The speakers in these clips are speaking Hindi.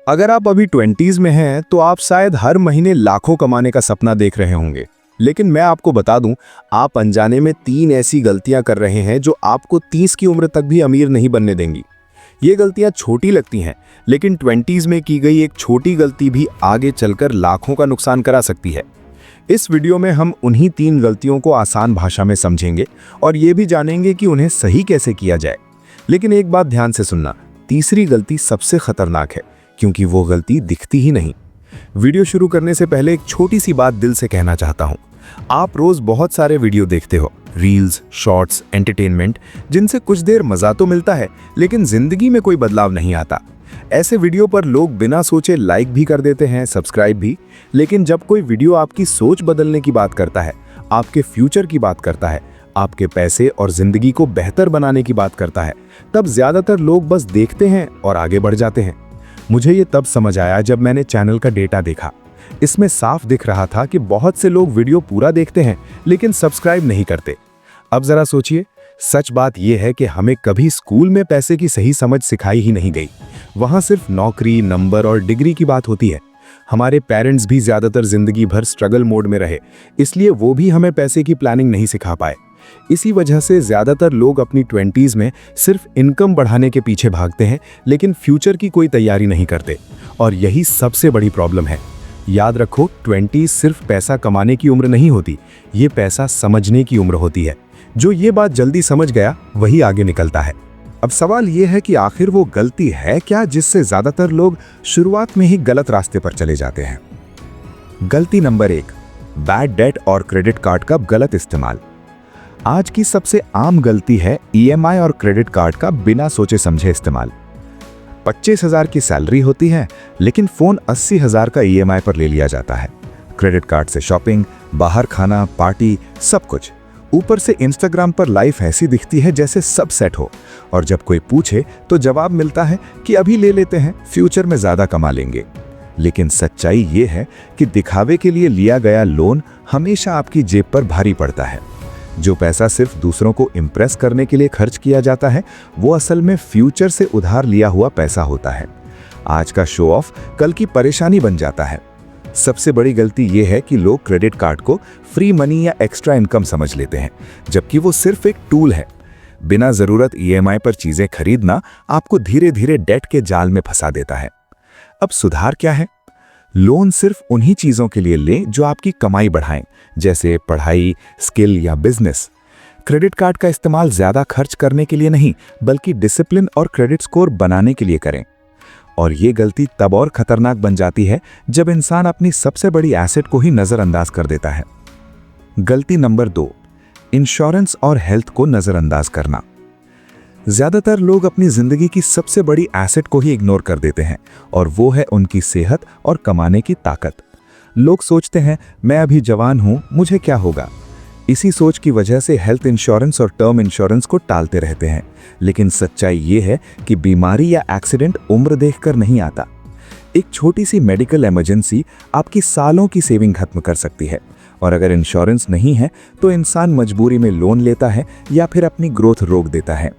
अगर आप अभी 20s में हैं तो आप शायद हर महीने लाखों कमाने का सपना देख रहे होंगे। लेकिन मैं आपको बता दूं, आप अनजाने में 3 ऐसी गलतियां कर रहे हैं जो आपको 30 की उम्र तक भी अमीर नहीं बनने देंगी। ये गलतियां छोटी लगती हैं, लेकिन 20s में की गई एक छोटी गलती भी आगे चलकर लाखों का नुकसान करा सकती है। इस वीडियो में हम उन्हीं 3 गलतियों को आसान भाषा में समझेंगे और ये भी जानेंगे कि उन्हें सही कैसे किया जाए। लेकिन एक बात ध्यान से सुनना, तीसरी गलती सबसे खतरनाक है, क्योंकि वो गलती दिखती ही नहीं। वीडियो शुरू करने से पहले एक छोटी सी बात दिल से कहना चाहता हूँ। आप रोज बहुत सारे वीडियो देखते हो, रील्स, शॉर्ट्स, एंटरटेनमेंट, जिनसे कुछ देर मजा तो मिलता है, लेकिन जिंदगी में कोई बदलाव नहीं आता। ऐसे वीडियो पर लोग बिना सोचे लाइक भी कर देते हैं, सब्सक्राइब भी। लेकिन जब कोई वीडियो आपकी सोच बदलने की बात करता है, आपके फ्यूचर की बात करता है, आपके पैसे और जिंदगी को बेहतर बनाने की बात करता है, तब ज्यादातर लोग बस देखते हैं और आगे बढ़ जाते हैं। मुझे ये तब समझ आया जब मैंने चैनल का डेटा देखा। इसमें साफ दिख रहा था कि बहुत से लोग वीडियो पूरा देखते हैं लेकिन सब्सक्राइब नहीं करते। अब जरा सोचिए, सच बात यह है कि हमें कभी स्कूल में पैसे की सही समझ सिखाई ही नहीं गई। वहां सिर्फ नौकरी, नंबर और डिग्री की बात होती है। हमारे पेरेंट्स भी ज्यादातर जिंदगी भर स्ट्रगल मोड में रहे, इसलिए वो भी हमें पैसे की प्लानिंग नहीं सिखा पाए। इसी वजह से ज्यादातर लोग अपनी 20s में सिर्फ इनकम बढ़ाने के पीछे भागते हैं, लेकिन फ्यूचर की कोई तैयारी नहीं करते। और यही सबसे बड़ी प्रॉब्लम है। याद रखो, 20s सिर्फ पैसा कमाने की उम्र नहीं होती, ये पैसा समझने की उम्र होती है। जो ये बात जल्दी समझ गया वही आगे निकलता है। अब सवाल ये है कि आखिर वो गलती है क्या जिससे ज्यादातर लोग शुरुआत में ही गलत रास्ते पर चले जाते हैं। गलती नंबर 1, बैड डेट और क्रेडिट कार्ड का गलत इस्तेमाल। आज की सबसे आम गलती है EMI और क्रेडिट कार्ड का बिना सोचे समझे इस्तेमाल। 25,000 की सैलरी होती है, लेकिन फोन 80,000 का EMI पर ले लिया जाता है। क्रेडिट कार्ड से शॉपिंग, बाहर खाना, पार्टी, सब कुछ। ऊपर से इंस्टाग्राम पर लाइफ ऐसी दिखती है जैसे सब सेट हो, और जब कोई पूछे तो जवाब मिलता है कि अभी ले लेते हैं, फ्यूचर में ज्यादा कमा लेंगे। लेकिन सच्चाई ये है कि दिखावे के लिए लिया गया लोन हमेशा आपकी जेब पर भारी पड़ता है। जो पैसा सिर्फ दूसरों को इम्प्रेस करने के लिए खर्च किया जाता है, वो असल में फ्यूचर से उधार लिया हुआ पैसा होता है। आज का शो ऑफ कल की परेशानी बन जाता है। सबसे बड़ी गलती ये है कि लोग क्रेडिट कार्ड को फ्री मनी या एक्स्ट्रा इनकम समझ लेते हैं, जबकि वो सिर्फ एक टूल है। बिना जरूरत EMI पर चीजें खरीदना आपको धीरे धीरे डेट के जाल में फंसा देता है। अब सुधार क्या है? लोन सिर्फ उन्हीं चीजों के लिए लें जो आपकी कमाई बढ़ाएं, जैसे पढ़ाई, स्किल या बिजनेस। क्रेडिट कार्ड का इस्तेमाल ज्यादा खर्च करने के लिए नहीं, बल्कि डिसिप्लिन और क्रेडिट स्कोर बनाने के लिए करें। और ये गलती तब और खतरनाक बन जाती है जब इंसान अपनी सबसे बड़ी एसेट को ही नजरअंदाज कर देता है। गलती नंबर 2, इंश्योरेंस और हेल्थ को नजरअंदाज करना। ज्यादातर लोग अपनी जिंदगी की सबसे बड़ी एसेट को ही इग्नोर कर देते हैं, और वो है उनकी सेहत और कमाने की ताकत। लोग सोचते हैं, मैं अभी जवान हूं, मुझे क्या होगा। इसी सोच की वजह से हेल्थ इंश्योरेंस और टर्म इंश्योरेंस को टालते रहते हैं। लेकिन सच्चाई ये है कि बीमारी या एक्सीडेंट उम्र देखकर नहीं आता। एक छोटी सी मेडिकल इमरजेंसी आपकी सालों की सेविंग खत्म कर सकती है। और अगर इंश्योरेंस नहीं है तो इंसान मजबूरी में लोन लेता है या फिर अपनी ग्रोथ रोक देता है।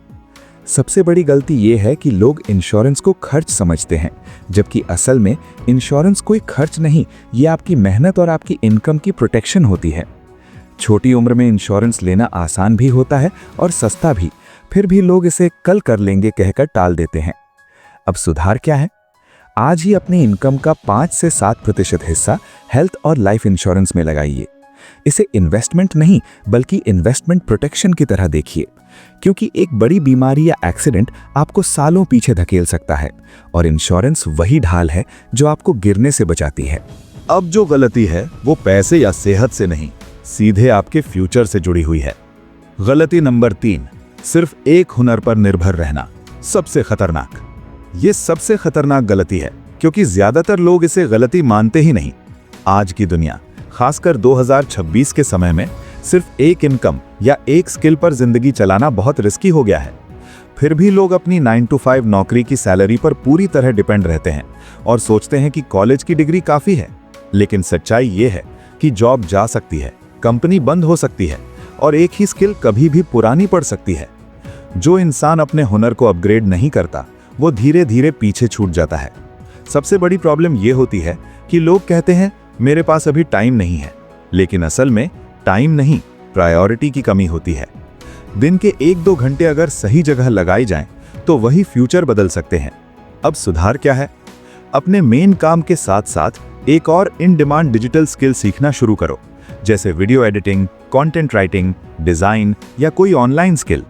सबसे बड़ी गलती ये है कि लोग इंश्योरेंस को खर्च समझते हैं, जबकि असल में इंश्योरेंस कोई खर्च नहीं, ये आपकी मेहनत और आपकी इनकम की प्रोटेक्शन होती है। छोटी उम्र में इंश्योरेंस लेना आसान भी होता है और सस्ता भी, फिर भी लोग इसे कल कर लेंगे कहकर टाल देते हैं। अब सुधार क्या है? आज ही अपनी इनकम का 5 से 7% हिस्सा हेल्थ और लाइफ इंश्योरेंस में लगाइए। इसे इन्वेस्टमेंट नहीं, बल्कि इन्वेस्टमेंट प्रोटेक्शन की तरह देखिए, क्योंकि एक बड़ी बीमारी या एक्सीडेंट आपको सालों पीछे धकेल सकता है, और इंश्योरेंस वही ढाल है जो आपको गिरने से बचाती है। अब जो गलती है वो पैसे या सेहत से नहीं, सीधे आपके फ्यूचर से जुड़ी हुई है। गलती नंबर 3, सिर्फ एक हुनर पर निर्भर रहना। सबसे खतरनाक, ये सबसे खतरनाक गलती है, क्योंकि ज्यादातर लोग इसे गलती मानते ही नहीं। आज की दुनिया, खासकर 2026 के समय में, सिर्फ एक इनकम या एक स्किल पर जिंदगी चलाना बहुत रिस्की हो गया है। फिर भी लोग अपनी 9 to 5 नौकरी की सैलरी पर पूरी तरह डिपेंड रहते हैं और सोचते हैं कि कॉलेज की डिग्री काफी है। लेकिन सच्चाई ये है कि जॉब जा सकती है, कंपनी बंद हो सकती है, और एक ही स्किल कभी भी पुरानी पड़ सकती है। जो इंसान अपने हुनर को अपग्रेड नहीं करता, वो धीरे धीरे पीछे छूट जाता है। सबसे बड़ी प्रॉब्लम यह होती है कि लोग कहते हैं मेरे पास अभी टाइम नहीं है, लेकिन असल में टाइम नहीं, प्रायोरिटी की कमी होती है। दिन के 1-2 घंटे अगर सही जगह लगाए जाएं, तो वही फ्यूचर बदल सकते हैं। अब सुधार क्या है? अपने मेन काम के साथ साथ एक और इन डिमांड डिजिटल स्किल सीखना शुरू करो, जैसे video editing, content writing, design या कोई ऑनलाइन स्किल।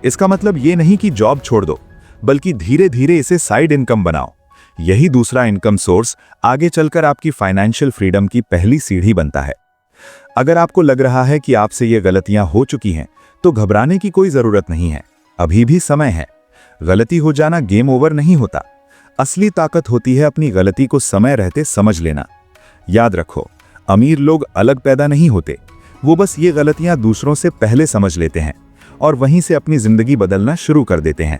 इसका मतलब ये नहीं कि जॉब छोड़ दो, बल्कि धीरे धीरे इसे साइड इनकम बनाओ। यही दूसरा इनकम सोर्स आगे चलकर आपकी फाइनेंशियल फ्रीडम की पहली सीढ़ी बनता है। अगर आपको लग रहा है कि आपसे ये गलतियां हो चुकी हैं, तो घबराने की कोई जरूरत नहीं है, अभी भी समय है। गलती हो जाना गेम ओवर नहीं होता। असली ताकत होती है अपनी गलती को समय रहते समझ लेना। याद रखो, अमीर लोग अलग पैदा नहीं होते, वो बस ये गलतियां दूसरों से पहले समझ लेते हैं और वहीं से अपनी जिंदगी बदलना शुरू कर देते हैं।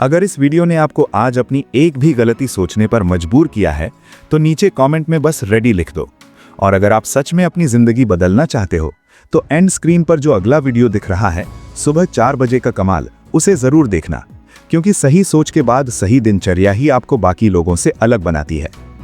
अगर इस वीडियो ने आपको आज अपनी एक भी गलती सोचने पर मजबूर किया है, तो नीचे कमेंट में बस रेडी लिख दो। और अगर आप सच में अपनी जिंदगी बदलना चाहते हो, तो एंड स्क्रीन पर जो अगला वीडियो दिख रहा है, सुबह 4 बजे का कमाल, उसे जरूर देखना, क्योंकि सही सोच के बाद सही दिनचर्या ही आपको बाकी लोगों से अलग बनाती है।